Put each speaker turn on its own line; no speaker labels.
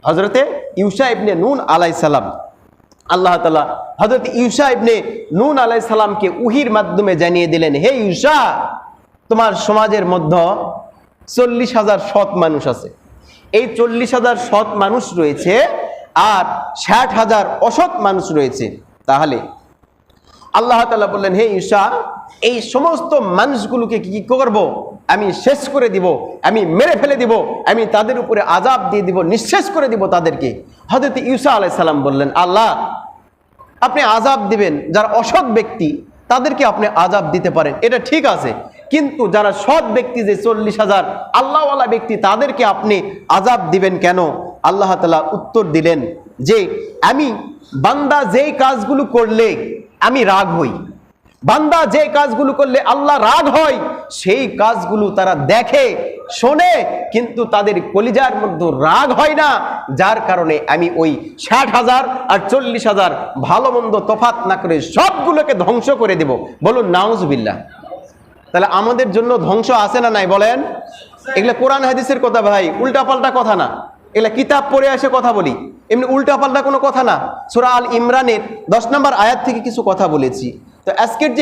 হযরতে ইউসা ইবনে নুন আলাইহিস সালাম, আল্লাহ তাআলা হযরত ইউসা ইবনে নুন আলাইহিস সালামকে ওহীর মাধ্যমে জানিয়ে দিলেন, হে ইউসা, তোমার সমাজের মধ্যে 40,000 সৎ মানুষ আছে। এই 40,000 সৎ মানুষ রয়েছে আর 60,000 অসৎ মানুষ রয়েছে। তাহলে আল্লাহ তাআলা বললেন, হে ঈসা, এই সমস্ত মানুষগুলোকে কি করব? আমি শেষ করে দিব, আমি মেরে ফেলে দিব, আমি তাদের উপরে আযাব দিয়ে দিব, নিঃশেষ করে দিব তাদেরকে। হযরত ঈসা আলাইহিস সালাম বললেন, আল্লাহ, আপনি আযাব দিবেন যারা অসৎ ব্যক্তি তাদেরকে আপনি আযাব দিতে পারেন, এটা ঠিক আছে, কিন্তু যারা সৎ ব্যক্তি, যে 40,000 আল্লাহওয়ালা ব্যক্তি, তাদেরকে আপনি আযাব দিবেন কেন? আল্লাহ তাআলা উত্তর দিলেন যে, আমি বান্দা যেই কাজগুলো করলে আমি রাগ হই, বান্দা যে কাজগুলো করলে আল্লাহ রাগ হয়, সেই কাজগুলো তারা দেখে শোনে, কিন্তু তাদের কলিজার মধ্যে রাগ হয় না, যার কারণে আমি ওই 60,000 আর 40,000 ভালো মন্দ তফাৎ না করে সবগুলোকে ধ্বংস করে দেব। বলুন নাউজুবিল্লাহ। তাহলে আমাদের জন্য ধ্বংস আছে না নাই বলেন? এগুলা কোরআন হাদিসের কথা ভাই, উল্টাপাল্টা কথা না। এগুলা কিতাব পড়ে এসে কথা বলি, এমনি উল্টাপাল্টা কোনো কথা না। সূরা আল ইমরানের 10 নম্বর আয়াত থেকে কিছু কথা বলেছি। তো আজকের যে